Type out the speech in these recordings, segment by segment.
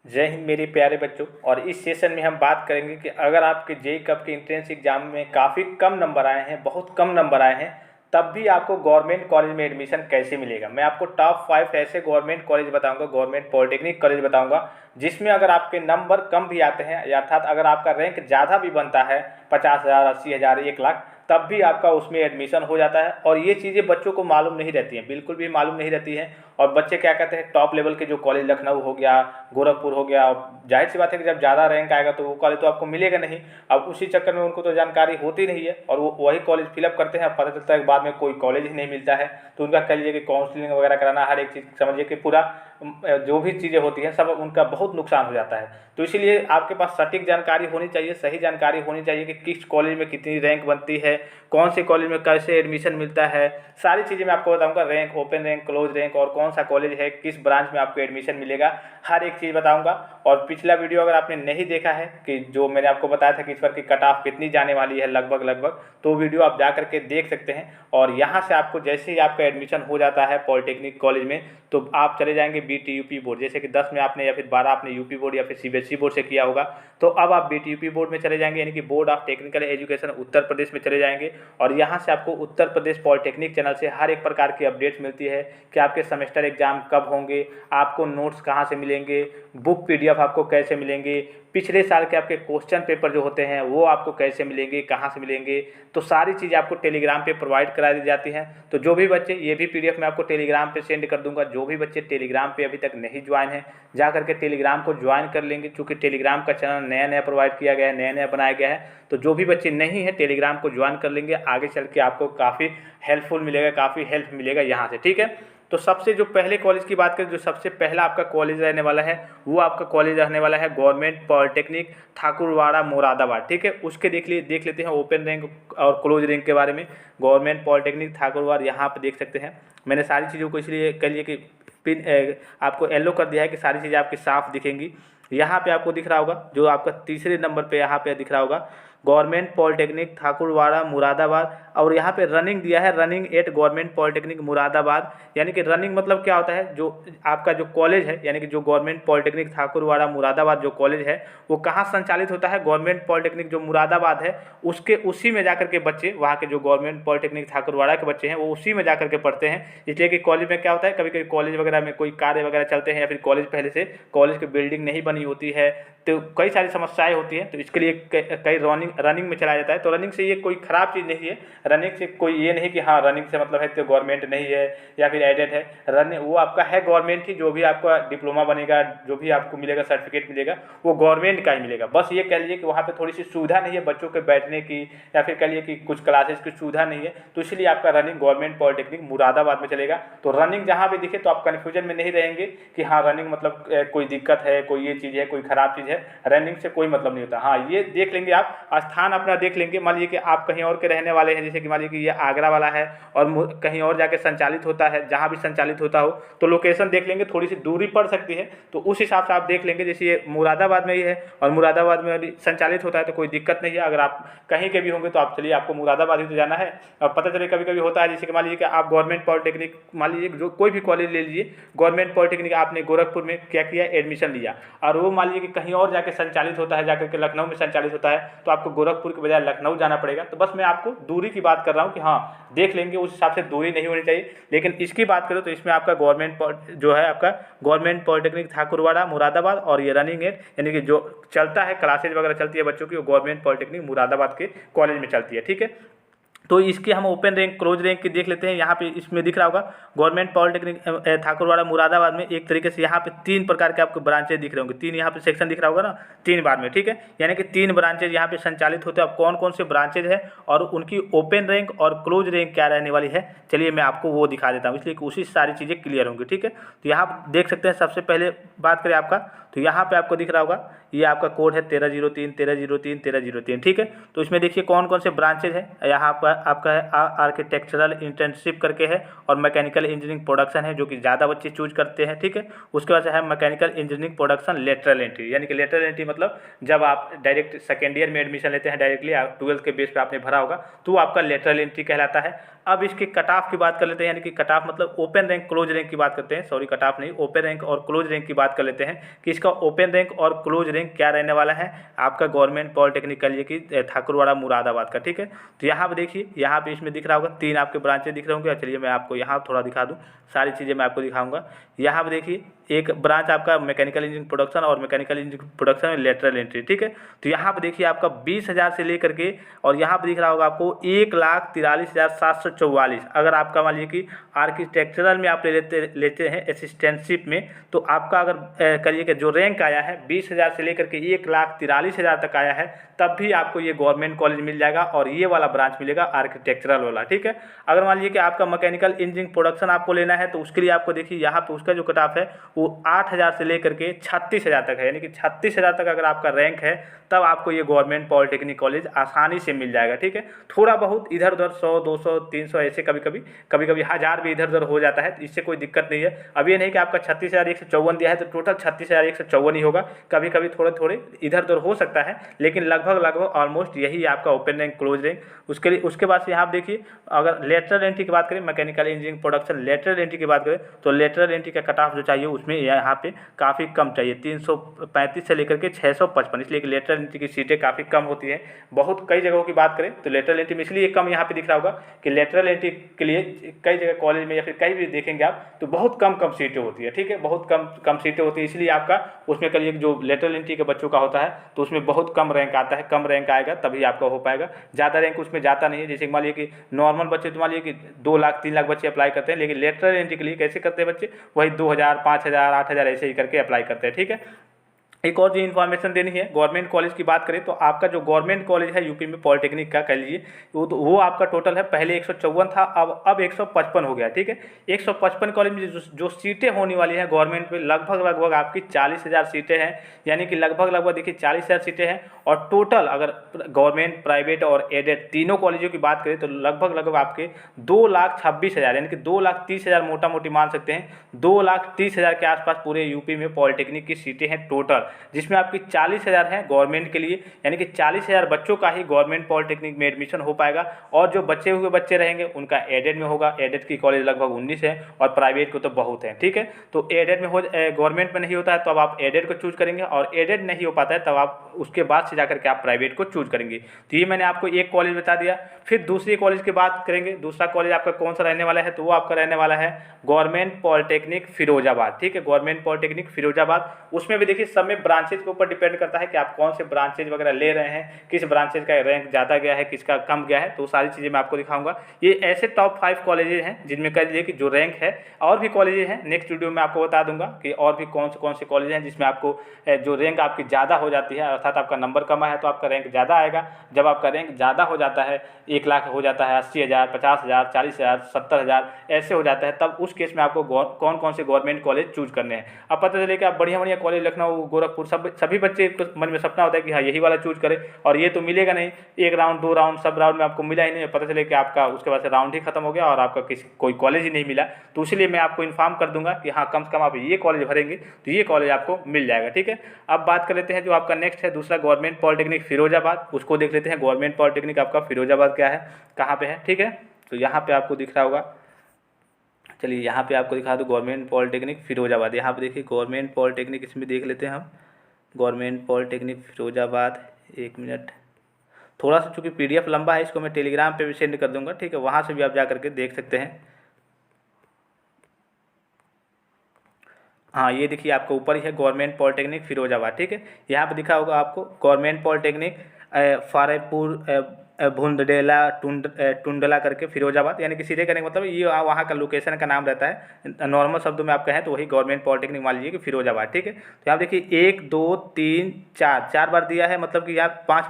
जय हिंद मेरे प्यारे बच्चों। और इस सेशन में हम बात करेंगे कि अगर आपके जेईई कब के एंट्रेंस एग्जाम में काफ़ी कम नंबर आए हैं, बहुत कम नंबर आए हैं, तब भी आपको गवर्नमेंट कॉलेज में एडमिशन कैसे मिलेगा। मैं आपको टॉप 5 ऐसे गवर्नमेंट कॉलेज बताऊंगा, गवर्नमेंट पॉलिटेक्निक कॉलेज बताऊंगा, जिसमें अगर आपके नंबर कम भी आते हैं, अर्थात अगर आपका रैंक ज़्यादा भी बनता है 50,000, 80,000, 1 लाख, तब भी आपका उसमें एडमिशन हो जाता है। और ये चीज़ें बच्चों को मालूम नहीं रहती हैं, बिल्कुल भी मालूम नहीं रहती हैं। और बच्चे क्या कहते हैं, टॉप लेवल के जो कॉलेज लखनऊ हो गया, गोरखपुर हो गया, जाहिर सी बात है कि जब ज़्यादा रैंक आएगा तो वो कॉलेज तो आपको मिलेगा नहीं। अब उसी चक्कर में उनको तो जानकारी होती नहीं है और वो वही कॉलेज फिलअप करते हैं। पता चलता है कि बाद में कोई कॉलेज ही नहीं मिलता है, तो उनका कह लीजिए कि काउंसलिंग वगैरह कराना, हर एक चीज़ समझिए कि पूरा जो भी चीज़ें होती हैं सब उनका बहुत नुकसान हो जाता है। तो इसीलिए आपके पास सटीक जानकारी होनी चाहिए, सही जानकारी होनी चाहिए कि किस कॉलेज में कितनी रैंक बनती है, कौन से कॉलेज में कैसे एडमिशन मिलता है, सारी चीज़ें मैं आपको बताऊंगा। Rank, open rank, close rank और कौन सा कॉलेज है, किस ब्रांच में आपको एडमिशन मिलेगा, हर एक चीज़ बताऊंगा। और पिछला वीडियो अगर आपने नहीं देखा है कि जो मैंने आपको बताया था कि इस बार की कट ऑफ कितनी जाने वाली है लगभग, तो वीडियो आप जा करके देख सकते हैं। और यहाँ से आपको जैसे ही आपका एडमिशन हो जाता है पॉलिटेक्निक कॉलेज में, तो आप चले जाएंगे बीटी यूपी बोर्ड। जैसे कि 10 में आपने या फिर 12 आपने यूपी बोर्ड या फिर सीबीएसई बोर्ड से किया होगा, तो अब आप बीटी यूपी बोर्ड में चले जाएंगे, यानी कि board of technical education Uttar Pradesh में चले जाएंगे। और यहाँ से आपको उत्तर प्रदेश पॉलिटेक्निक चैनल से हर एक प्रकार की अपडेट्स मिलती है कि आपके सेमेस्टर एग्जाम कब होंगे, आपको नोट्स कहाँ से मिलेंगे, बुक पीडीएफ आपको कैसे मिलेंगे, पिछले साल के आपके क्वेश्चन पेपर जो होते हैं वो आपको कैसे मिलेंगे, कहाँ से मिलेंगे, तो सारी चीज़ आपको टेलीग्राम पे प्रोवाइड करा दी जाती हैं। तो जो भी बच्चे, ये भी पीडीएफ मैं आपको टेलीग्राम पे सेंड कर दूंगा, जो भी बच्चे टेलीग्राम पे अभी तक नहीं ज्वाइन हैं, जा करके टेलीग्राम को ज्वाइन कर लेंगे, क्योंकि टेलीग्राम का चैनल नया नया प्रोवाइड किया गया है, नया नया बनाया गया है। तो जो भी बच्चे नहीं हैं टेलीग्राम को ज्वाइन कर लेंगे, आगे चल के आपको काफ़ी हेल्पफुल मिलेगा, काफ़ी हेल्प मिलेगा यहाँ से, ठीक है। तो सबसे जो पहले कॉलेज की बात करें, जो सबसे पहला आपका कॉलेज रहने वाला है, वो आपका कॉलेज रहने वाला है गवर्नमेंट पॉलिटेक्निक ठाकुरवाड़ा मुरादाबाद, ठीक है। उसके देख लेते हैं ओपन रैंक और क्लोज रैंक के बारे में। गवर्नमेंट पॉलिटेक्निक ठाकुरवाड़ यहाँ पर देख सकते हैं। मैंने सारी चीज़ों को इसलिए कह लिए कि पिन आपको येलो कर दिया है कि सारी चीज़ें आपकी साफ दिखेंगी। यहाँ पे आपको दिख रहा होगा, जो आपका तीसरे नंबर पे यहाँ पे दिख रहा होगा, गवर्नमेंट पॉलिटेक्निक ठाकुरवाड़ा मुरादाबाद। और यहाँ पे रनिंग दिया है, running at government polytechnic Moradabad. यानी कि रनिंग मतलब क्या होता है, जो आपका जो कॉलेज है, यानी कि जो गवर्नमेंट पॉलिटेक्निक ठाकुरवाड़ा मुरादाबाद जो कॉलेज है, वो कहाँ संचालित होता है, गवर्नमेंट पॉलिटेक्निक जो मुरादाबाद है उसके उसी में जाकर के बच्चे, वहाँ के जो गवर्नमेंट पॉलिटेक्निक ठाकुरवाड़ा के बच्चे हैं वो उसी में जाकर के पढ़ते हैं। इसलिए कि कॉलेज में क्या होता है, कभी कभी कॉलेज वगैरह में कोई कार्य वगैरह चलते हैं, या फिर कॉलेज पहले से कॉलेज की बिल्डिंग नहीं बनी होती है, तो कई सारी समस्याएं होती हैं। तो इसके लिए कई रनिंग में चलाया जाता है। तो रनिंग से ये कोई ख़राब चीज़ नहीं है, रनिंग से कोई ये नहीं कि हाँ रनिंग से मतलब है तो गवर्नमेंट नहीं है या फिर एडेड है। रनिंग वो आपका है गवर्नमेंट ही, जो भी आपका डिप्लोमा बनेगा, जो भी आपको मिलेगा, सर्टिफिकेट मिलेगा, वो गवर्नमेंट का ही मिलेगा। बस ये कह लीजिए कि वहाँ पे थोड़ी सी सुविधा नहीं है बच्चों के बैठने की, या फिर कह लीजिए कि कुछ क्लासेस की सुविधा नहीं है, तो इसलिए आपका रनिंग गवर्नमेंट पॉलिटेक्निक मुरादाबाद में चलेगा। तो रनिंग जहाँ भी दिखे तो आप कन्फ्यूजन में नहीं रहेंगे कि हाँ रनिंग मतलब कोई दिक्कत है, कोई ये चीज़ है, कोई ख़राब चीज़ है। रनिंग से कोई मतलब नहीं होता। हाँ ये देख लेंगे, आप स्थान अपना देख लेंगे। मान लीजिए कि आप कहीं और के रहने वाले हैं, जैसे कि मान लीजिए कि ये आगरा वाला है और कहीं और जाके संचालित होता है, जहाँ भी संचालित होता हो तो लोकेशन देख लेंगे, थोड़ी सी दूरी पड़ सकती है, तो उस हिसाब से आप देख लेंगे। जैसे ये मुरादाबाद में ही है और मुरादाबाद में संचालित होता है तो कोई दिक्कत नहीं है। अगर आप कहीं के भी होंगे तो आप चलिए, आपको मुरादाबाद ही तो जाना है। और पता चले कभी कभी होता है, जैसे कि मान लीजिए कि आप गवर्नमेंट पॉलिटेक्निक, मान लीजिए जो कोई भी कॉलेज ले लीजिए, गवर्नमेंट पॉलिटेक्निक आपने गोरखपुर में क्या किया, एडमिशन लिया, और वो मान लीजिए कि कहीं और जाके संचालित होता है, जाकर के लखनऊ में संचालित होता है, तो आपको गोरखपुर के बजाय लखनऊ जाना पड़ेगा। तो बस मैं आपको दूरी की बात कर रहा हूँ कि हाँ देख लेंगे, उस हिसाब से दूरी नहीं होनी चाहिए। लेकिन इसकी बात करो तो इसमें आपका गवर्नमेंट जो है, आपका गवर्नमेंट पॉलिटेक्निक ठाकुरवाड़ा मुरादाबाद, और ये रनिंग एट यानी कि जो चलता है, क्लासेज वगैरह चलती है बच्चों की, वो गवर्नमेंट पॉलिटेक्निक मुरादाबाद के कॉलेज में चलती है, ठीक है। तो इसके हम ओपन रैंक क्लोज रैंक की देख लेते हैं। यहाँ पे इसमें दिख रहा होगा गवर्नमेंट पॉलिटेक्निक ठाकुरवाड़ा मुरादाबाद में एक तरीके से यहाँ पे 3 प्रकार के आपको ब्रांचेज दिख रहे होंगे, 3 यहाँ पे सेक्शन दिख रहा होगा ना, 3 बार में, ठीक है। यानी कि 3 ब्रांचेज यहाँ पे संचालित होते हैं। अब कौन कौन से ब्रांचेज है और उनकी ओपन रैंक और क्लोज रैंक क्या रहने वाली है, चलिए मैं आपको वो दिखा देता हूँ, इसलिए कि उसी सारी चीज़ें क्लियर होंगी, ठीक है। तो यहाँ देख सकते हैं, सबसे पहले बात करें आपका, तो यहाँ पे आपको दिख रहा होगा, ये आपका कोड है 1303 1303 1303, ठीक है। तो इसमें देखिए कौन कौन से ब्रांचेज है। यहाँ पर आपका है आर्किटेक्चरल इंटर्नशिप करके है, और मैकेनिकल इंजीनियरिंग प्रोडक्शन है, जो कि ज़्यादा बच्चे चूज करते हैं, ठीक है। उसके बाद से है mechanical engineering production lateral entry, यानी कि लेटरल एंट्री मतलब जब आप डायरेक्ट सेकेंड ईयर में एडमिशन लेते हैं, डायरेक्टली 12th के बेस पे आपने भरा होगा, तो आपका लेटरल एंट्री कहलाता है। अब इसके कट ऑफ की बात कर लेते हैं, यानी कि कट ऑफ मतलब ओपन रैंक क्लोज रैंक की बात करते हैं, सॉरी कट ऑफ नहीं, ओपन रैंक और क्लोज रैंक की बात कर लेते हैं कि इसका इसका ओपन रैंक और क्लोज रैंक क्या रहने वाला है आपका गवर्नमेंट पॉलिटेक्निक कॉलेज की ठाकुरवाड़ा मुरादाबाद का, ठीक है। तो यहाँ पे देखिए, यहाँ पे इसमें दिख रहा होगा 3 आपके ब्रांचेज दिख रहे होंगे। चलिए मैं आपको यहाँ थोड़ा दिखा दूँ, सारी चीज़ें मैं आपको दिखाऊंगा। यहाँ पे देखिए एक ब्रांच आपका मैकेनिकल इंजीनियरिंग प्रोडक्शन और मैकेनिकल इंजीनियरिंग प्रोडक्शन में लेटरल एंट्री, ठीक है। तो यहाँ पे देखिए आपका 20,000 से लेकर के, और यहाँ पे दिख रहा होगा आपको 1,43,744। अगर आपका मान लीजिए कि आर्किटेक्चरल में आप लेते हैं असिस्टेंटशिप में, तो आपका अगर करिए कि जो रैंक आया है 20,000 से लेकर के 1,43,000 तक आया है, तब भी आपको ये गवर्नमेंट कॉलेज मिल जाएगा और ये वाला ब्रांच मिलेगा आर्किटेक्चरल वाला, ठीक है। अगर मान लीजिए कि आपका मैकेनिकल इंजीनियरिंग प्रोडक्शन आपको लेना है, तो उसके लिए आपको देखिए यहाँ पे उसका जो कट ऑफ है वो 8,000 से लेकर के 36,000 तक है, यानी कि 36,000 तक अगर आपका रैंक है तब आपको ये गवर्नमेंट पॉलिटेक्निक कॉलेज आसानी से मिल जाएगा, ठीक है। थोड़ा बहुत इधर उधर 100 200 300 ऐसे कभी कभी 1,000 भी इधर उधर हो जाता है, इससे कोई दिक्कत नहीं है। अब ये नहीं कि आपका 36,154 दिया है तो टोटल 36,154 ही होगा, कभी कभी थोड़े थोड़े इधर उधर हो सकता है, लेकिन लगभग ऑलमोस्ट यही आपका ओपन रैंक क्लोज रैंक। उसके बाद से यहाँ देखिए, अगर लेटरल एंट्री की बात करें, mechanical engineering production lateral entry की बात करें, तो लेटरल एंट्री का कट ऑफ जो चाहिए उसमें यहाँ पे काफ़ी कम चाहिए, 335 से लेकर के 655, इसलिए कि लेटरल एंट्री की सीटें काफ़ी कम होती हैं। बहुत कई जगहों की बात करें तो लेटरल एंट्री में इसलिए कम यहाँ पे दिख रहा होगा कि लेटरल एंट्री के लिए कई जगह कॉलेज में या फिर कहीं भी देखेंगे आप तो बहुत कम सीटें होती है, ठीक है, बहुत कम सीटें होती है, इसलिए आपका उसमें करिए जो लेटरल एंट्री के बच्चों का होता है तो उसमें बहुत कम रैंक आता है, कम रैंक आएगा तभी आपका हो पाएगा, ज़्यादा रैंक उसमें जाता नहीं है। जैसे मान लीजिए कि नॉर्मल बच्चे तो मान लीजिए कि 2 लाख 3 लाख बच्चे अप्लाई करते हैं, लेकिन लेटरल एंट्री के लिए कैसे करते हैं बच्चे, वही 2,000 5,000 8,000 ऐसे ही करके अप्लाई करते हैं, ठीक है। एक और जो इन्फॉर्मेशन देनी है, गवर्नमेंट कॉलेज की बात करें तो आपका जो गवर्नमेंट कॉलेज है यूपी में पॉलिटेक्निक का कह लीजिए, वो आपका टोटल है, पहले 154 था, अब 155 हो गया, ठीक है। 155 कॉलेज में जो सीटें होने वाली हैं गवर्नमेंट में लगभग आपकी 40,000 सीटें हैं, यानी कि लगभग देखिए 40,000 सीटें हैं। और टोटल अगर गवर्नमेंट प्राइवेट और एडेड तीनों कॉलेजों की बात करें तो लगभग आपके 2,26,000 यानी कि 2,30,000 मोटा मोटी मान सकते हैं, 2,30,000 के आसपास पूरे यूपी में पॉलिटेक्निक की सीटें हैं टोटल, जिसमें आपकी 40,000 हैं गवर्नमेंट के लिए, यानी कि 40,000 बच्चों का ही गवर्नमेंट पॉलिटेक्निक में एडमिशन हो पाएगा। और जो बचे हुए बच्चे रहेंगे उनका एडेड में होगा, एडेड की कॉलेज लगभग 19 है और प्राइवेट को तो बहुत है, ठीक है। तो एडेड में गवर्नमेंट में नहीं होता है तो अब आप एडेड को चूज करेंगे, और एडेड नहीं हो पाता है तब आप उसके बाद से जाकर के आप प्राइवेट को चूज करेंगे। तो ये मैंने आपको एक कॉलेज बता दिया। फिर दूसरी कॉलेज की बात करेंगे, दूसरा कॉलेज आपका कौन सा रहने वाला है, तो वो आपका रहने वाला है गवर्नमेंट पॉलिटेक्निक फिरोजाबाद, ठीक है, गवर्नमेंट पॉलिटेक्निक फिरोजाबाद। उसमें भी देखिए सब में ब्रांचेज के ऊपर डिपेंड करता है कि आप कौन से ब्रांचेज वगैरह ले रहे हैं, किस ब्रांचेज का रैंक ज़्यादा गया है, किसका कम गया है, तो सारी चीज़ें मैं आपको दिखाऊंगा। ये ऐसे टॉप 5 कॉलेजेज हैं जिनमें कह लीजिए कि जो रैंक है, और भी कॉलेजेज हैं, नेक्स्ट वीडियो में आपको बता दूंगा कि और भी कौन से कॉलेज हैं जिसमें आपको जो रैंक आपकी ज़्यादा हो जाती है, अर्थात आपका नंबर कम है तो आपका रैंक ज़्यादा आएगा। जब आपका रैंक ज़्यादा हो जाता है, 1 लाख हो जाता है, 80,000 50,000 40,000 70,000 ऐसे हो जाता है, तब उस केस में आपको कौन से गवर्नमेंट कॉलेज चूज करने हैं। अब पता चले कि आप बढ़िया कॉलेज लखनऊ गोरखपुर सभी बच्चे को मन में सपना होता है कि हाँ यही वाला चूज करें, और ये तो मिलेगा नहीं, 1 राउंड 2 राउंड सब राउंड में आपको मिला ही नहीं, पता चले कि आपका उसके बाद से राउंड ही खत्म हो गया और आपका कोई कॉलेज ही नहीं मिला। तो इसलिए मैं आपको इन्फॉर्म कर दूंगा कि हाँ कम से कम आप ये कॉलेज भरेंगे तो ये कॉलेज आपको मिल जाएगा, ठीक है। अब बात कर लेते हैं जो आपका नेक्स्ट है दूसरा गवर्नमेंट पॉलिटेक्निक फिरोजाबाद, उसको देख लेते हैं। गवर्नमेंट पॉलिटेक्निक आपका फिरोजाबाद क्या है, कहाँ पे है, ठीक है। तो यहाँ पे आपको दिख रहा होगा, चलिए यहाँ पे आपको दिखा दूँ गवर्नमेंट पॉलिटेक्निक फिरोजाबाद। यहाँ पे देखिए गवर्नमेंट पॉलिटेक्निक, इसमें देख लेते हैं हम गवर्नमेंट पॉलिटेक्निक फिरोजाबाद। 1 मिनट, थोड़ा सा चूँकि PDF लंबा है, इसको मैं टेलीग्राम पे भी सेंड कर दूंगा, ठीक है, वहाँ से भी आप जा करके देख सकते हैं। हाँ ये देखिए आपको ऊपर ही है गवर्नमेंट पॉलिटेक्निक फिरोजाबाद, ठीक है। यहाँ पे दिखा होगा आपको गवर्नमेंट पॉलिटेक्निक फारेपुर भुंदडेला टुंडला करके फिरोजाबाद, यानी कि सीधे करने का मतलब ये वहाँ का लोकेशन का नाम रहता है। नॉर्मल शब्दों में आप कहें तो वही गवर्नमेंट पॉलिटेक्निक मान लीजिए कि फिरोजाबाद, ठीक है। तो यहाँ देखिए 1 2 3 4 बार दिया है, मतलब कि यहाँ 5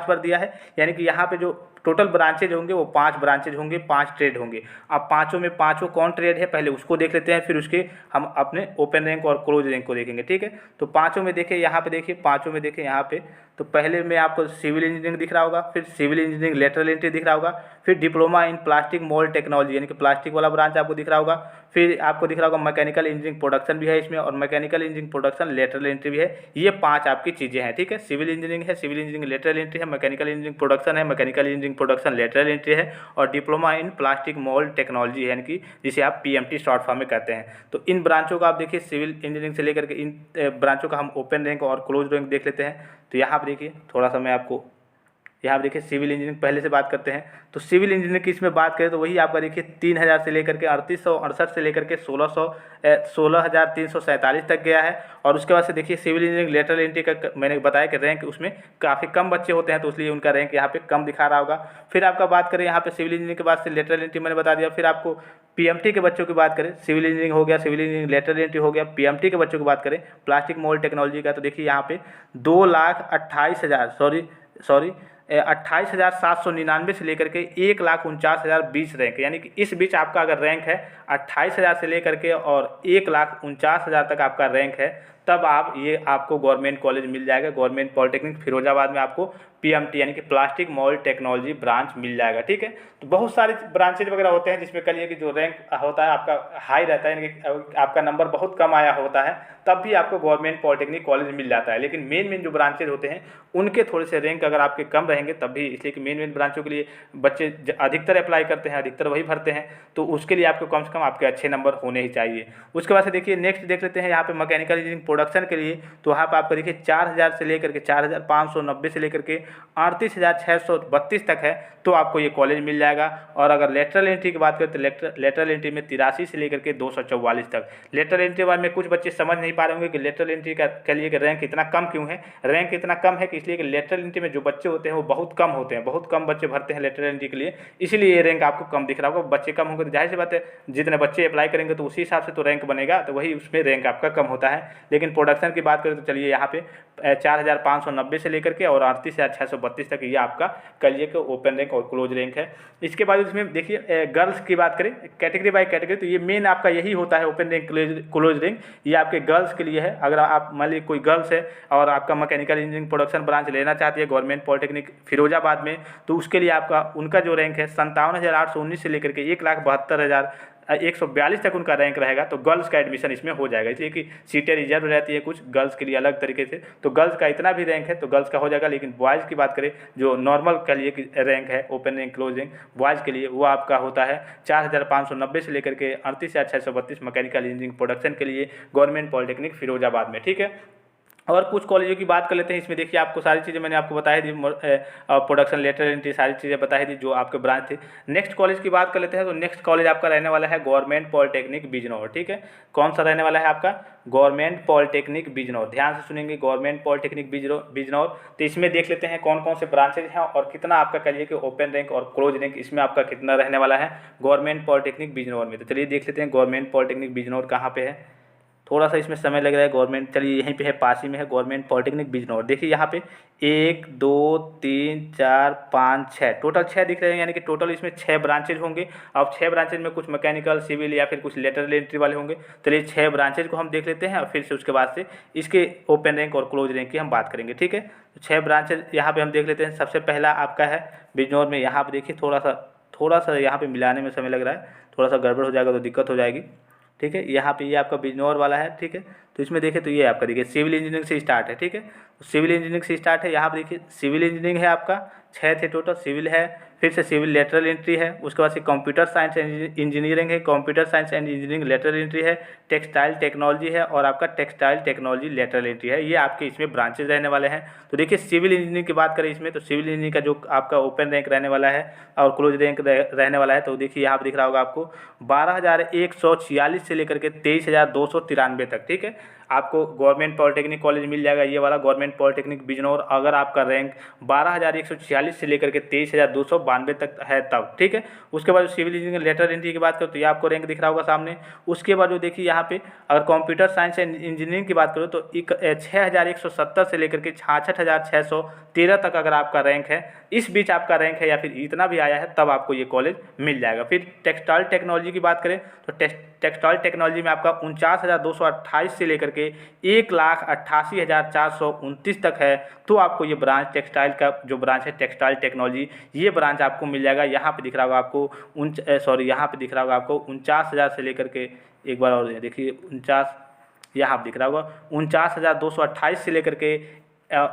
बार दिया है, यानी कि यहाँ पे जो टोटल ब्रांचेज होंगे वो 5 ब्रांचेज होंगे, 5 ट्रेड होंगे। अब पाँचों में पाँचों कौन ट्रेड है पहले उसको देख लेते हैं, फिर उसके हम अपने ओपन रैंक और क्लोज रैंक को देखेंगे, ठीक है। तो पाँचों में देखें, यहाँ पे देखिए पाँचों में देखें, यहाँ पे तो पहले में आपको सिविल इंजीनियरिंग दिख रहा होगा, फिर सिविल इंजीनियरिंग लेटरल एंट्री दिख रहा होगा, फिर diploma in plastic mould technology यानी कि प्लास्टिक वाला ब्रांच आपको दिख रहा होगा, फिर आपको दिख रहा होगा मैकेनिकल इंजीनियरिंग प्रोडक्शन भी है इसमें, और mechanical engineering production lateral entry भी है। ये 5 आपकी चीज़ें हैं, ठीक है। सिविल इंजीनियरिंग है, सिविल इंजीनियरिंग लेटरल एंट्री है, मैकेनिकल इंजीनियरिंग प्रोडक्शन है, mechanical engineering production lateral entry है, और diploma in plastic mould technology है, यानी कि जिसे आप PMT शॉर्ट फॉर्म में कहते हैं। तो इन ब्रांचों का आप देखिए, सिविल इंजीनियरिंग से लेकर के इन ब्रांचों का हम ओपन रैंक और क्लोज रैंक देख लेते हैं। तो यहाँ पर देखिए, थोड़ा सा मैं आपको यहाँ पर देखिए सिविल इंजीनियरिंग पहले से बात करते हैं। तो सिविल इंजीनियरिंग की इसमें बात करें तो वही आपका देखिए 3000 से लेकर के 3868 से लेकर के 16,347 तक गया है। और उसके बाद से देखिए सिविल इंजीनियरिंग लेटरल एंट्री का मैंने बताया कि रैंक उसमें काफ़ी कम बच्चे होते हैं, तो इसलिए उनका रैंक यहाँ पे कम दिखा रहा होगा। फिर आपका बात करें यहाँ पे सिविल इंजीनियरिंग के बाद से लेटरल एंट्री मैंने बता दिया। फिर आपको PMT के बच्चों की बात करें, सिविल इंजीनियरिंग हो गया, सिविल इंजीनियरिंग लेटरल एंट्री हो गया। PMT के बच्चों की बात करें प्लास्टिक मोल्ड टेक्नोलॉजी का, तो देखिए यहाँ पे 28,799 से लेकर के 1,49,020 रैंक, यानी कि इस बीच आपका अगर रैंक है 28,000 से लेकर के और 1,49,000 तक आपका रैंक है, तब आपको गवर्नमेंट कॉलेज मिल जाएगा। गवर्नमेंट पॉलिटेक्निक फिरोजाबाद में आपको PMT यानी कि प्लास्टिक मोल्ड टेक्नोलॉजी ब्रांच मिल जाएगा, ठीक है। तो बहुत सारे ब्रांचेज वगैरह होते हैं जिसमें कहिए कि जो रैंक होता है आपका हाई रहता है, यानी कि आपका नंबर बहुत कम आया होता है, तब भी आपको गवर्नमेंट पॉलिटेक्निक कॉलेज मिल जाता है। लेकिन मेन जो ब्रांचेज होते हैं उनके थोड़े से रैंक अगर आपके कम रहेंगे तब भी, इसलिए कि मेन ब्रांचों के लिए बच्चे अधिकतर अप्लाई करते हैं, अधिकतर वही भरते हैं, तो उसके लिए आपको कम से कम आपके अच्छे नंबर होने ही चाहिए। उसके बाद से देखिए नेक्स्ट देख लेते हैं यहाँ पे मैकेनिकल इंजीनियरिंग प्रोडक्शन के लिए। तो वहाँ पर आपका देखिए 4000 से लेकर के 4590 से लेकर के 38,632 तक है, तो आपको ये कॉलेज मिल जाएगा। और अगर लेटरल एंट्री की बात करें तो लेटरल एंट्री में 83 से लेकर के 244 तक। लेटरल एंट्री वाले में कुछ बच्चे समझ नहीं पा रहे होंगे कि लेटरल एंट्री के लिए रैंक इतना कम क्यों है। रैंक इतना कम है कि इसलिए कि लेटरल एंट्री में जो बच्चे होते हैं वो बहुत कम होते हैं, बहुत कम बच्चे भरते हैं लेटरल एंट्री के लिए, इसीलिए ये रैंक आपको कम दिख रहा होगा। बच्चे कम होंगे तो जाहिर सी बात है जितने बच्चे अप्लाई करेंगे तो उसी हिसाब से तो रैंक बनेगा, तो वही उसमें रैंक आपका कम होता है। लेकिन प्रोडक्शन की बात करें तो चलिए यहाँ पे 4,590 से लेकर के और 38,632 तक ये आपका कहिए कि ओपन रैंक और क्लोज रैंक है। इसके बाद इसमें देखिए गर्ल्स की बात करें कैटेगरी बाय कैटेगरी, तो ये मेन आपका यही होता है ओपन रैंक क्लोज रैंक, ये आपके गर्ल्स के लिए है। अगर आप मान लीजिए कोई गर्ल्स है और आपका मैकेनिकल इंजीनियरिंग प्रोडक्शन ब्रांच लेना चाहती है गवर्नमेंट पॉलिटेक्निक फिरोजाबाद में, तो उसके लिए उनका जो रैंक है 57,819 से लेकर के 1,72,142 तक उनका रैंक रहेगा, तो गर्ल्स का एडमिशन इसमें हो जाएगा। इसलिए कि सीटें रिजर्व रहती है कुछ गर्ल्स के लिए अलग तरीके से, तो गर्ल्स का इतना भी रैंक है तो गर्ल्स का हो जाएगा। लेकिन बॉयज़ की बात करें जो नॉर्मल के लिए रैंक है open rank close rank boys के लिए, वो आपका होता है 4,590 से लेकर के 38,632 मैकेनिकल इंजीनियरिंग प्रोडक्शन के लिए गवर्नमेंट पॉलिटेक्निक फिरोजाबाद में, ठीक है। और कुछ कॉलेजों की बात कर लेते हैं। इसमें देखिए आपको सारी चीज़ें मैंने आपको बताई दी, प्रोडक्शन लेटर एंट्री सारी चीज़ें बताई दी जो आपके ब्रांच थे। नेक्स्ट कॉलेज की बात कर लेते हैं, तो नेक्स्ट कॉलेज आपका रहने वाला है गवर्नमेंट पॉलिटेक्निक बिजनौर, ठीक है। कौन सा रहने वाला है आपका? Government polytechnic Bijnor. ध्यान से सुनेंगे, गवर्नमेंट पॉलिटेक्निक बिजनौर। तो इसमें देख लेते हैं कौन कौन से ब्रांचेज हैं और कितना आपका कहिए कि ओपन रैंक और क्लोज रैंक इसमें आपका कितना रहने वाला है गवर्नमेंट पॉलिटेक्निक बिजनौर में। तो चलिए देख लेते हैं गवर्नमेंट पॉलिटेक्निक बिजनौर कहाँ पे है। थोड़ा सा इसमें समय लग रहा है गवर्नमेंट, चलिए यहीं पे है, पास ही में है गवर्नमेंट पॉलिटेक्निक बिजनौर। देखिए यहाँ पे 1 2 3 4 5 6 टोटल 6 दिख रहे हैं, यानी कि टोटल इसमें 6 ब्रांचेज होंगे। अब 6 ब्रांचेज में कुछ मैकेनिकल सिविल या फिर कुछ लेटरल एंट्री वाले होंगे। चलिए 6 ब्रांचेज को हम देख लेते हैं और फिर से उसके बाद से इसके ओपन रैंक और क्लोज रैंक की हम बात करेंगे, ठीक है। तो 6 ब्रांचेज यहाँ पर हम देख लेते हैं। सबसे पहला आपका है बिजनौर में। यहाँ पर देखिए थोड़ा सा यहाँ पर मिलाने में समय लग रहा है, थोड़ा सा गड़बड़ हो जाएगा तो दिक्कत हो जाएगी, ठीक है। यहाँ पे ये आपका बिजनौर वाला है, ठीक है। तो इसमें देखें तो ये आपका देखिए सिविल इंजीनियरिंग से स्टार्ट है, ठीक है। तो सिविल इंजीनियरिंग से स्टार्ट है। यहाँ पे देखिए सिविल इंजीनियरिंग है आपका 6 थे टोटल, सिविल है, फिर से सिविल लेटरल एंट्री है, उसके बाद से कंप्यूटर साइंस एंड इंजीनियरिंग है, computer science and engineering lateral entry है, टेक्सटाइल टेक्नोलॉजी है और आपका टेक्सटाइल टेक्नोलॉजी लेटरल एंट्री है। ये आपके इसमें ब्रांचेज रहने वाले हैं। तो देखिए सिविल इंजीनियरिंग की बात करें इसमें, तो सिविल इंजीनियरिंग का जो आपका ओपन रैंक रहने वाला है और क्लोज रैंक रहने वाला है, तो देखिए यहाँ पर दिख रहा होगा आपको 12,146 से लेकर के 23,293 तक, ठीक है। आपको गवर्नमेंट पॉलिटेक्निक कॉलेज मिल जाएगा ये वाला गवर्नमेंट पॉलिटेक्निक बिजनौर, अगर आपका रैंक 12,146 से लेकर के 23,292 तक है तब, ठीक है। उसके बाद सिविल इंजीनियरिंग लेटर एंट्री की बात करो तो ये आपको रैंक दिख रहा होगा सामने। उसके बाद जो देखिए यहाँ पे अगर कंप्यूटर साइंस एंड इंजीनियरिंग की बात करो तो 6,170 से लेकर के 66,613 तक अगर आपका रैंक है, इस बीच आपका रैंक है या फिर इतना भी आया है, तब आपको ये कॉलेज मिल जाएगा। फिर टेक्सटाइल टेक्नोलॉजी की बात करें तो टेक्सटाइल टेक्नोलॉजी में आपका 49,228 से लेकर के 1,88,429 तक है। तो आपको ये ब्रांच टेक्सटाइल का जो ब्रांच है टेक्सटाइल टेक्नोलॉजी, ये ब्रांच आपको मिल जाएगा। यहाँ पे दिख रहा होगा आपको यहाँ पे दिख रहा होगा आपको 49,000 से लेकर के, एक बार और देखिए 49, यहाँ पे दिख रहा होगा 49,228 से लेकर के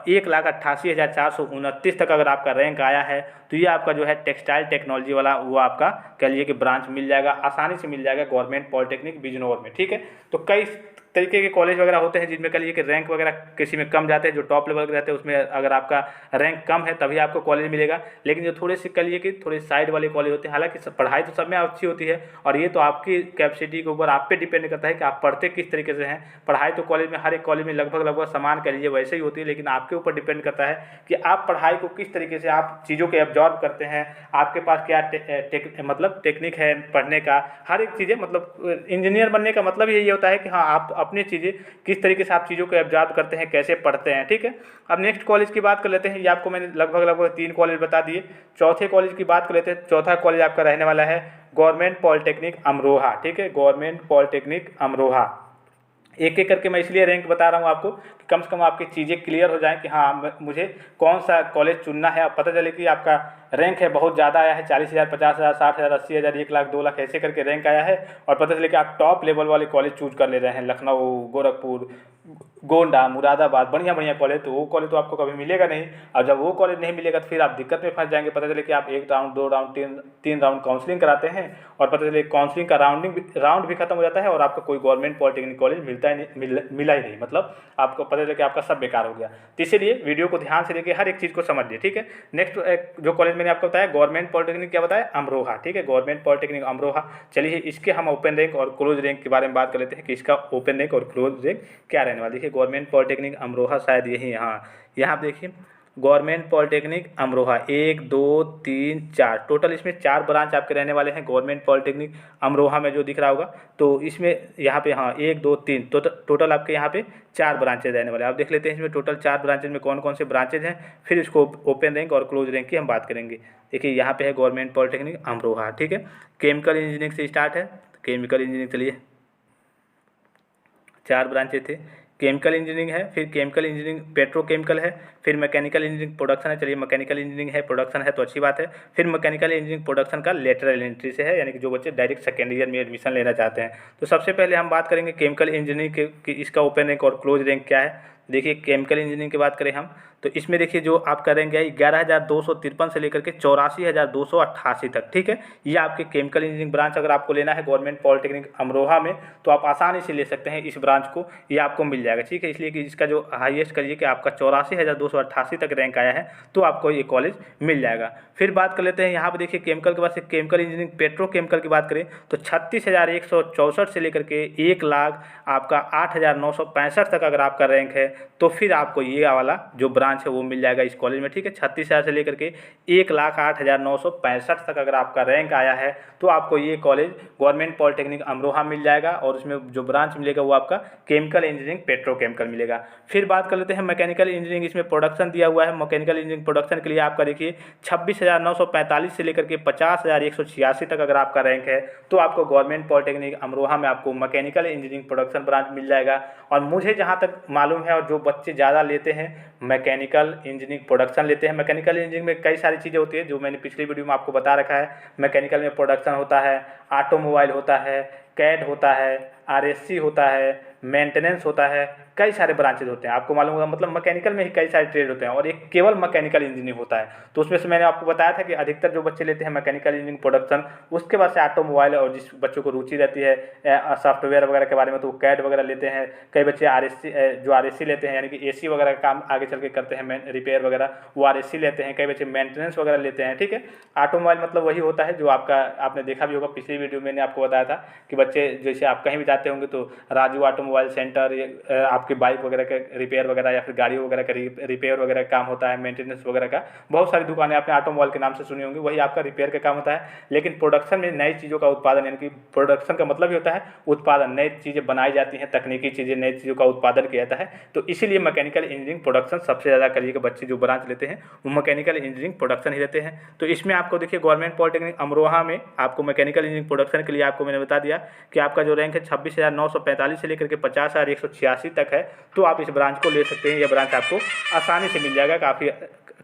1,88,429 तक अगर आपका रैंक आया है तो ये आपका जो है टेक्सटाइल टेक्नोलॉजी वाला वो आपका कह लीजिए कि ब्रांच मिल जाएगा, आसानी से मिल जाएगा गवर्नमेंट पॉलिटेक्निक बिजनौर में। ठीक है, तो कई तरीके के कॉलेज वगैरह होते हैं जिनमें कह लीजिए कि रैंक वगैरह किसी में कम जाते हैं, जो टॉप लेवल के रहते हैं उसमें अगर आपका रैंक कम है तभी आपको कॉलेज मिलेगा। लेकिन जो थोड़े से कह लीजिए कि थोड़े साइड वाले कॉलेज होते हैं, हालांकि पढ़ाई तो सब में अच्छी होती है और ये तो आपकी कैपेसिटी के ऊपर आप पे डिपेंड करता है कि आप पढ़ते किस तरीके से हैं। पढ़ाई तो कॉलेज में हर एक कॉलेज में लगभग समान कह लीजिए वैसे ही होती है, लेकिन आपके ऊपर डिपेंड करता है कि आप पढ़ाई को किस तरीके से आप चीज़ों को एब्जॉर्ब करते हैं, आपके पास क्या मतलब टेक्निक है पढ़ने का, हर एक चीज़ें। मतलब इंजीनियर बनने का मतलब यही होता है कि हाँ आप अपनी चीज़ें किस तरीके से आप चीज़ों को एब्जॉर्ब करते हैं, कैसे पढ़ते हैं। ठीक है, अब नेक्स्ट कॉलेज की बात कर लेते हैं। ये आपको मैंने लगभग 3 कॉलेज बता दिए। चौथे कॉलेज की बात कर लेते हैं। चौथा कॉलेज आपका रहने वाला है गवर्नमेंट पॉलिटेक्निक अमरोहा। ठीक है, गवर्नमेंट पॉलिटेक्निक अमरोहा। एक एक करके मैं इसलिए रैंक बता रहा हूँ आपको कि कम से कम आपकी चीज़ें क्लियर हो जाएं कि हाँ मुझे कौन सा कॉलेज चुनना है। अब पता चले कि आपका रैंक है बहुत ज़्यादा आया है, 40,000, 50,000, 60,000, 80,000, 1 लाख, 2 लाख ऐसे करके रैंक आया है और पता चले कि आप टॉप लेवल वाले कॉलेज चूज कर ले रहे हैं, लखनऊ, गोरखपुर, गोंडा, मुरादाबाद, बढ़िया कॉलेज, तो वो कॉलेज तो आपको कभी मिलेगा नहीं। और जब वो कॉलेज नहीं मिलेगा तो फिर आप दिक्कत में फंस जाएंगे। पता चले कि आप 1 राउंड, 2 राउंड, 3 राउंड काउंसलिंग कराते हैं और पता चले काउंसलिंग का राउंड भी खत्म हो जाता है और आपको कोई गवर्नमेंट पॉलिटेक्निक कॉलेज मिला ही नहीं, मतलब आपको पता चले कि आपका सब बेकार हो गया। तो इसीलिए वीडियो को ध्यान से देखिए, हर एक चीज़ को समझिए। ठीक है, नेक्स्ट जो कॉलेज मैंने आपको बताया गवर्नमेंट पॉलिटेक्निक, क्या बताया, अमरोहा। ठीक है, गवर्नमेंट पॉलिटेक्निक अमरोहा। चलिए इसके हम ओपन रैंक और क्लोज रैंक के बारे में बात कर लेते हैं कि इसका ओपन रैंक और क्लोज रैंक क्या रहने वाला। देखिए गवर्नमेंट पॉलिटेक्निक अमरोहा, शायद यही, हाँ यहाँ आप देखिए गवर्नमेंट पॉलिटेक्निक अमरोहा 1, 2, 3, 4 टोटल इसमें 4 ब्रांच आपके रहने वाले हैं गवर्नमेंट पॉलिटेक्निक अमरोहा में जो दिख रहा होगा। तो इसमें यहाँ पे हाँ 1, 2, 3 टोटल आपके यहाँ पे 4 ब्रांचेज रहने वाले हैं। आप देख लेते हैं इसमें टोटल 4 ब्रांचेज में कौन कौन से ब्रांचेज हैं, फिर इसको ओपन रैंक और क्लोज रैंक की हम बात करेंगे। देखिए यहाँ पे है गवर्नमेंट पॉलिटेक्निक अमरोहा। ठीक है, केमिकल इंजीनियरिंग से स्टार्ट है, केमिकल इंजीनियरिंग, चलिए 4 ब्रांचेज थे। केमिकल इंजीनियरिंग है, फिर केमिकल इंजीनियरिंग पेट्रोकेमिकल है, फिर मैकेनिकल इंजीनियरिंग प्रोडक्शन है। चलिए मैकेनिकल इंजीनियरिंग है, प्रोडक्शन है तो अच्छी बात है। फिर मैकेनिकल इंजीनियरिंग प्रोडक्शन का लेटरल एंट्री से है, यानी कि जो बच्चे डायरेक्ट सेकेंड ईयर में एडमिशन लेना चाहते हैं। तो सबसे पहले हम बात करेंगे केमिकल इंजीनियरिंग की इसका ओपन रैंक और क्लोज रैंक क्या है। देखिए केमिकल इंजीनियरिंग की बात करें हम तो इसमें देखिए जो आपका रैंक है 11,253 से लेकर के 84,288 तक। ठीक है, ये आपके केमिकल इंजीनियरिंग ब्रांच अगर आपको लेना है गवर्नमेंट पॉलिटेक्निक अमरोहा में तो आप आसानी से ले सकते हैं इस ब्रांच को, ये आपको मिल जाएगा। ठीक है, इसलिए कि इसका जो हाईएस्ट करिए कि आपका 84,288 तक रैंक आया है तो आपको ये कॉलेज मिल जाएगा। फिर बात कर लेते हैं यहाँ पर देखिए केमिकल के बाद से केमिकल इंजीनियरिंग पेट्रोकेमिकल की बात करें तो 36,164 से लेकर के 1 लाख आपका 8,965 तक अगर आपका रैंक है तो फिर आपको ये वाला जो ब्रांच है वो मिल जाएगा इस कॉलेज में। ठीक है, 36,000 से लेकर के 1,08,965 तक अगर आपका रैंक आया है तो आपको ये कॉलेज गवर्नमेंट पॉलिटेक्निक अमरोहा मिल जाएगा और उसमें जो ब्रांच मिलेगा वो आपका केमिकल इंजीनियरिंग पेट्रोकेमिकल मिलेगा। फिर बात कर लेते हैं मैकेनिकल इंजीनियरिंग, इसमें प्रोडक्शन दिया हुआ है। मैकेनिकल इंजीनियरिंग प्रोडक्शन के लिए आपका देखिए 26,945 से लेकर के 50,186 तक अगर आपका रैंक है तो आपको गवर्नमेंट पॉलिटेक्निक अमरोहा में आपको मैकेनिकल इंजीनियरिंग प्रोडक्शन ब्रांच मिल जाएगा। और मुझे जहाँ तक मालूम है और जो बच्चे ज़्यादा लेते हैं मैकेनिकल इंजीनियरिंग प्रोडक्शन लेते हैं। मैकेनिकल इंजीनियरिंग में कई सारी चीज़ें होती है जो मैंने पिछली वीडियो में आपको बता रखा है। मैकेनिकल में प्रोडक्शन होता है, ऑटोमोबाइल होता है, कैड होता है, आरएससी होता है, मेंटेनेंस होता है, कई सारे ब्रांचेज होते हैं। आपको मालूम होगा मतलब मैकेनिकल में ही कई सारे ट्रेड होते हैं और एक केवल मैकेनिकल इंजीनियरिंग होता है। तो उसमें से मैंने आपको बताया था कि अधिकतर जो बच्चे लेते हैं मैकेनिकल इंजीनियरिंग प्रोडक्शन, उसके बाद से ऑटोमोबाइल और जिस बच्चों को रुचि रहती है सॉफ्टवेयर वगैरह के बारे में तो वो कैड वगैरह लेते हैं। कई बच्चे आरएससी लेते हैं, यानी कि एसी वगैरह का काम आगे चल के करते हैं, रिपेयर वगैरह, वो आरएससी लेते हैं। कई बच्चे मेंटेनेंस वगैरह लेते हैं। ठीक है, ऑटोमोबाइल मतलब वही होता है जो आपका आपने देखा भी होगा पिछली वीडियो में मैंने आपको बताया था कि बच्चे जैसे आप कहीं भी जाते होंगे तो राजू ऑटोमोबाइल सेंटर आपके आपकी बाइक वगैरह का रिपेयर वगैरह या फिर गाड़ी वगैरह का रिपेयर वगैरह का काम होता है, मेंटेनेंस वगैरह का। बहुत सारी दुकानें आपने ऑटोमोबाइल के नाम से सुनी होंगी, वही आपका रिपेयर का काम होता है। लेकिन प्रोडक्शन में नई चीज़ों का उत्पादन, यानी कि प्रोडक्शन का मतलब ही होता है उत्पादन, नई चीज़ें बनाई जाती हैं, तकनीकी चीज़ें, नई चीज़ों का उत्पादन किया जाता है। तो इसीलिए मैकेनिकल इंजीनियरिंग प्रोडक्शन सबसे ज़्यादा करिए कि बच्चे जो ब्रांच लेते हैं वो मैकेनिकल इंजीनियरिंग प्रोडक्शन ही लेते हैं। तो इसमें आपको देखिए गवर्नमेंट पॉलिटेक्निक अमरोहा में आपको मैकेनिकल इंजीनियरिंग प्रोडक्शन के लिए आपको मैंने बता दिया कि आपका जो रैंक है 26,945 से लेकर के 50,186 तक है। तो आप इस ब्रांच को ले सकते हैं, यह ब्रांच आपको आसानी से मिल जाएगा। काफ़ी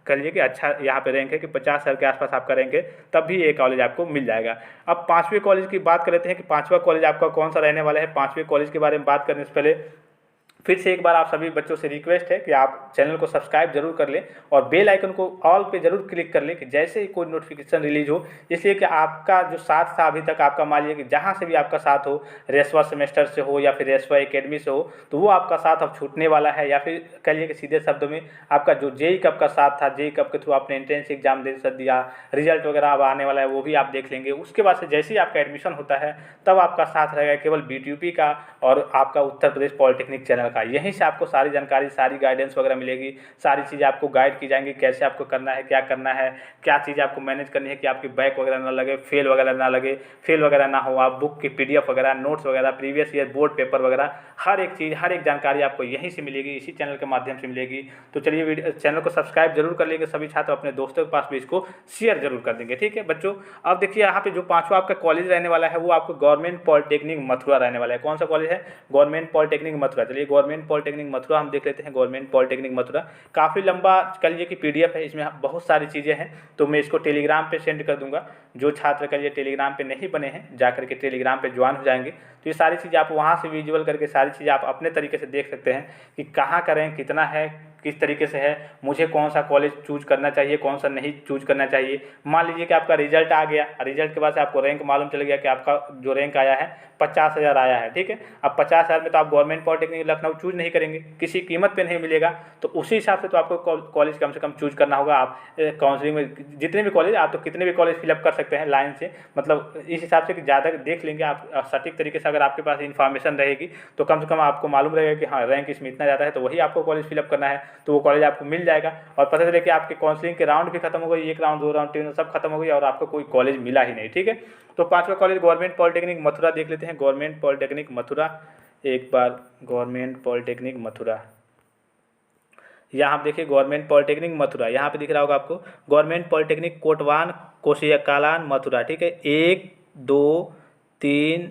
कहिए कि अच्छा यहाँ पे रैंक है कि 50,000 के आसपास आपका रैंक है, तब भी ये कॉलेज आपको मिल जाएगा। अब 5वें कॉलेज की बात कर लेते हैं कि 5वां कॉलेज आपका कौन सा रहने वाला है। 5वें कॉलेज के बारे में बात करने से पहले फिर से एक बार आप सभी बच्चों से रिक्वेस्ट है कि आप चैनल को सब्सक्राइब जरूर कर लें और बेल आइकन को ऑल पे जरूर क्लिक कर लें कि जैसे ही कोई नोटिफिकेशन रिलीज हो, इसलिए कि आपका जो साथ था अभी तक, आपका मान लीजिए कि जहाँ से भी आपका साथ हो, रेसवा सेमेस्टर से हो या फिर रेसवा एकेडमी से हो, तो वो आपका साथ अब छूटने वाला है। या फिर कहिए कि सीधे शब्दों में आपका जो जेई कप का साथ था, जेई कप के थ्रू आपने एंट्रेंस एग्जाम दे दिया, रिजल्ट वगैरह अब आने वाला है, वो भी आप देख लेंगे। उसके बाद से जैसे ही आपका एडमिशन होता है तब आपका साथ रहेगा केवल BTUP का और आपका उत्तर प्रदेश पॉलिटेक्निक चैनल का। यहीं से आपको सारी जानकारी, सारी गाइडेंस वगैरह मिलेगी, सारी चीज़ें आपको गाइड की जाएंगी, कैसे आपको करना है, क्या करना है, क्या चीज़ें आपको मैनेज करनी है कि आपकी बैक वगैरह ना लगे, फेल वगैरह ना हो, आप बुक की PDF वगैरह, नोट्स वगैरह, प्रीवियस ईयर बोर्ड पेपर वगैरह, हर एक चीज़, हर एक जानकारी आपको यहीं से मिलेगी, इसी चैनल के माध्यम से मिलेगी। तो चलिए चैनल को सब्सक्राइब जरूर कर लेंगे सभी छात्र, अपने दोस्तों के पास भी इसको शेयर जरूर कर देंगे। ठीक है बच्चों, अब देखिए यहाँ पे जो 5वां आपका कॉलेज रहने वाला है वो आपको गवर्नमेंट पॉलिटेक्निक मथुरा रहने वाला है। कौन सा कॉलेज है? Government polytechnic Mathura. चलिए गवर्नमेंट पॉलिटेक्निक मथुरा हम देख लेते हैं। गवर्नमेंट पॉलिटेक्निक मथुरा काफ़ी लंबा कह लीजिए कि PDF है, इसमें बहुत सारी चीज़ें हैं, तो मैं इसको टेलीग्राम पे सेंड कर दूंगा। जो छात्र कह लीजिए टेलीग्राम पे नहीं बने हैं, जाकर के टेलीग्राम पे ज्वाइन हो जाएंगे तो ये सारी चीज़ें आप वहाँ से विजुअल करके सारी चीज़ें आप अपने तरीके से देख सकते हैं कि कहाँ करें, कितना है, किस तरीके से है, मुझे कौन सा कॉलेज चूज करना चाहिए, कौन सा नहीं चूज करना चाहिए। मान लीजिए कि आपका रिजल्ट आ गया, रिजल्ट के बाद से आपको रैंक मालूम चल गया कि आपका जो रैंक आया है 50,000 आया है। ठीक है, अब 50,000 में तो आप गवर्नमेंट पॉलिटेक्निक लखनऊ चूज नहीं करेंगे, किसी कीमत पे नहीं मिलेगा, तो उसी हिसाब से तो आपको कॉलेज कम से कम चूज करना होगा। आप काउंसलिंग में जितने भी कॉलेज, आप तो कितने भी कॉलेज फिलअप कर सकते हैं लाइन से, मतलब इस हिसाब से कि ज़्यादा देख लेंगे आप सटीक तरीके से। अगर आपके पास इन्फॉर्मेशन रहेगी तो कम से कम आपको मालूम रहेगा कि हाँ रैंक इसमें इतना ज़्यादा है, तो वही आपको कॉलेज फिलअप करना है, तो वो कॉलेज आपको मिल जाएगा। और पता चले कि आपके काउंसलिंग के राउंड भी खत्म हो गई, 1 राउंड 2 राउंड 3 सब खत्म हो गई और आपको कोई कॉलेज मिला ही नहीं। ठीक है, तो 5वां कॉलेज गवर्नमेंट पॉलिटेक्निक मथुरा देख लेते हैं। गवर्नमेंट पॉलिटेक्निक मथुरा, एक बार गवर्नमेंट पॉलिटेक्निक मथुरा, यहाँ आप देखिए गवर्नमेंट पॉलिटेक्निक मथुरा, यहाँ पे दिख रहा होगा आपको गवर्नमेंट पॉलिटेक्निक कोटवान कोसियाकालान मथुरा। ठीक है, 1 2 3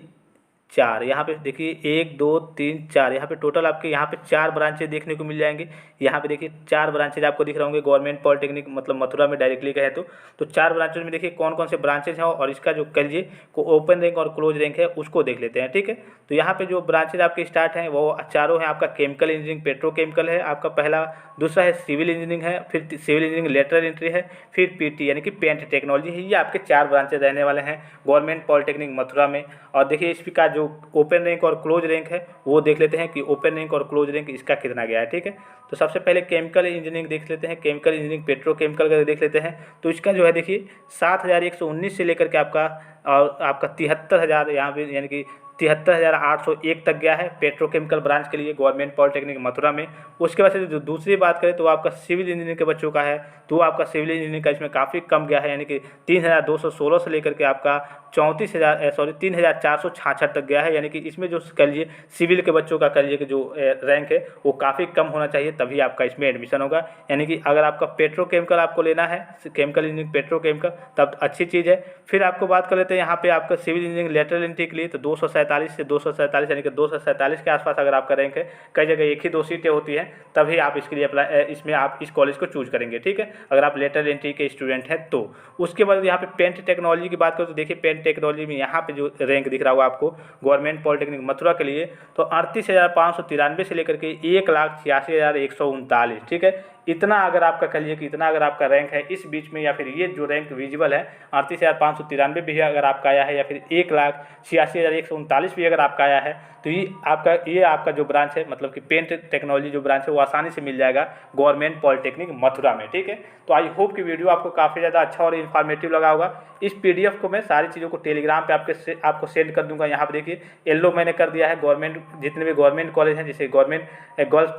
4, यहाँ पे देखिए 1 2 3 4, यहाँ पे टोटल आपके यहाँ पे 4 ब्रांचेज देखने को मिल जाएंगे। यहाँ पे देखिए 4 ब्रांचेज आपको दिख रहे होंगे गवर्नमेंट पॉलिटेक्निक मतलब मथुरा में डायरेक्टली कहे तो 4 ब्रांचेज में देखिए कौन कौन से ब्रांचेज हैं और इसका जो कह लीजिए को ओपन रैंक और क्लोज रैंक है उसको देख लेते हैं। ठीक है, तो यहाँ पे जो ब्रांचेज आपके स्टार्ट हैं वो चारों हैं। आपका केमिकल इंजीनियरिंग पेट्रोकेमिकल है आपका पहला, दूसरा है सिविल इंजीनियरिंग है, फिर सिविल इंजीनियरिंग लेटरल एंट्री है, फिर PT यानी कि पेंट टेक्नोलॉजी है। ये आपके 4 ब्रांचेज रहने वाले हैं गवर्नमेंट पॉलिटेक्निक मथुरा में। और देखिए इसका जो ओपन रैंक और क्लोज रैंक है वो देख लेते हैं कि ओपन रैंक और क्लोज रैंक इसका कितना गया है। ठीक है, तो सबसे पहले केमिकल इंजीनियरिंग देख लेते हैं, केमिकल इंजीनियरिंग पेट्रोकेमिकल का देख लेते हैं। तो इसका जो है देखिए 7,119 से लेकर के आपका और आपका 73,000 यहाँ पे यानी कि 73,801 तक गया है पेट्रोकेमिकल ब्रांच के लिए गवर्नमेंट पॉलिटेक्निक मथुरा में। उसके बाद से जो दूसरी बात करें तो आपका सिविल इंजीनियरिंग के बच्चों का है, तो आपका सिविल इंजीनियरिंग का इसमें काफ़ी कम गया है, यानी कि 3,216 से लेकर के आपका 3,466 तक गया है। यानी कि इसमें जो कह लीजिए सिविल के बच्चों का कह लीजिए कि जो रैंक है वो काफ़ी कम होना चाहिए, तभी आपका इसमें एडमिशन होगा। यानी कि अगर आपका पेट्रोकेमिकल आपको लेना है, केमिकल इंजीनियरिंग पेट्रोकेमिकल, तब अच्छी चीज़ है। फिर आपको बात कर लेते हैं यहाँ पे आपका सिविल इंजीनियरिंग लेटरल एंट्री के लिए, तो 247 से 247 यानी कि 247 के आसपास अगर आपका रैंक है, कई जगह 1 ही 2 सीटें होती हैं, तभी आप इसके लिए अप्लाई, इसमें आप इस कॉलेज को चूज करेंगे। ठीक है, अगर आप लेटरल एंट्री के स्टूडेंट हैं तो। उसके बाद यहाँ पे पेंट टेक्नोलॉजी की बात करें तो देखिए पेंट टेक्नोलॉजी में यहाँ पे जो रैंक दिख रहा होगा आपको गवर्नमेंट पॉलिटेक्निक मथुरा के लिए, तो 38,593 से लेकर के 1,86,139। ठीक है, इतना अगर आपका कह लीजिए कि इतना अगर आपका रैंक है इस बीच में, या फिर ये जो रैंक विजिबल है 38,593 भी अगर आपका आया है, या फिर 1,86,139 भी अगर आपका आया है, तो ये आपका जो ब्रांच है, मतलब कि पेंट टेक्नोलॉजी जो ब्रांच है, वो आसानी से मिल जाएगा गवर्नमेंट पॉलिटेक्निक मथुरा में। ठीक है, तो आई होप कि वीडियो आपको काफ़ी ज़्यादा अच्छा और इन्फॉर्मेटिव लगा होगा। इस PDF को मैं सारी चीज़ों को टेलीग्राम पे आपको सेंड कर दूंगा। यहाँ पे देखिए येलो मैंने कर दिया है गवर्नमेंट, जितने भी गवर्नमेंट कॉलेज हैं, जैसे government girls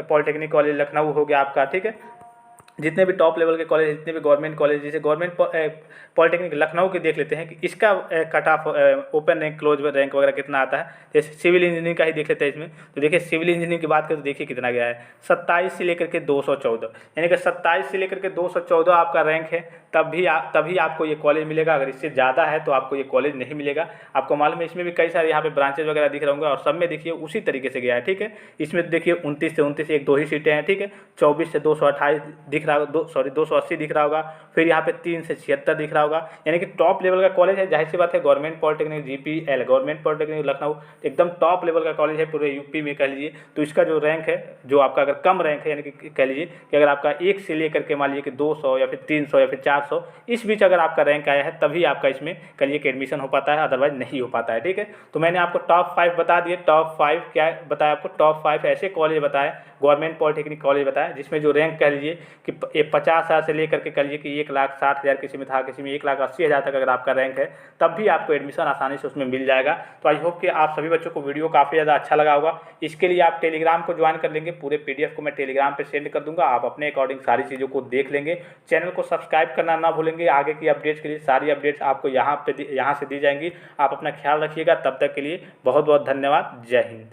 polytechnic college Lucknow हो गया आपका। ठीक है, जितने भी टॉप लेवल के कॉलेज, जितने भी गवर्नमेंट कॉलेज, जैसे गवर्नमेंट पॉलिटेक्निक लखनऊ के देख लेते हैं कि इसका cut off open rank close rank वगैरह कितना आता है। जैसे सिविल इंजीनियरिंग का ही देख लेते हैं इसमें, तो देखिए सिविल इंजीनियरिंग की बात करें तो देखिए कितना गया है, 27 से लेकर के 214, यानी कि 27 से लेकर के 214 आपका रैंक है, तभी आपको ये कॉलेज मिलेगा। अगर इससे ज़्यादा है तो आपको ये कॉलेज नहीं मिलेगा। आपको मालूम है इसमें भी कई सारे यहाँ पे ब्रांचेज वगैरह दिख रहे होंगे, और सब में देखिए उसी तरीके से गया है। ठीक है, इसमें देखिए 29 से 29 एक दो ही सीटें हैं। ठीक है, 24 से 228 दिख रहा होगा, 280 दिख रहा होगा, फिर यहाँ पे 3 से 76 दिख रहा होगा, यानी कि टॉप लेवल का कॉलेज है। जाहिर सी बात है government polytechnic GPL government polytechnic Lucknow एकदम टॉप लेवल का कॉलेज है पूरे यूपी में कह लीजिए। तो इसका जो रैंक है, जो आपका अगर कम रैंक है, यानी कि कह लीजिए कि अगर आपका 1 से लेकर के मान लीजिए कि 200 या फिर 300 या फिर 400 इस बीच अगर आपका रैंक आया है, तभी आपका इसमें कह लीजिए कि एडमिशन हो पाता है, अदरवाइज नहीं हो पाता है। ठीक है, तो मैंने आपको टॉप 5 बता दिए। टॉप 5 क्या बताया आपको, टॉप 5 ऐसे कॉलेज बताए, गवर्नमेंट पॉलिटेक्निक कॉलेज बताया जिसमें जो रैंक कह लीजिए कि 50,000 से लेकर के कह लीजिए कि 1,60,000 किसी में था, किसी में 1,80,000 तक अगर आपका रैंक है, तब भी आपको एडमिशन आसानी से उसमें मिल जाएगा। तो आई होप कि आप सभी बच्चों को वीडियो काफ़ी ज़्यादा अच्छा लगा होगा। इसके लिए आप टेलीग्राम को ज्वाइन कर लेंगे, पूरे PDF को मैं टेलीग्राम पर सेंड कर दूंगा, आप अपने अकॉर्डिंग सारी चीज़ों को देख लेंगे। चैनल को सब्सक्राइब करना ना भूलेंगे। आगे की अपडेट्स के लिए सारी अपडेट्स आपको यहाँ से दी जाएंगी। आप अपना ख्याल रखिएगा। तब तक के लिए बहुत बहुत धन्यवाद। जय हिंद।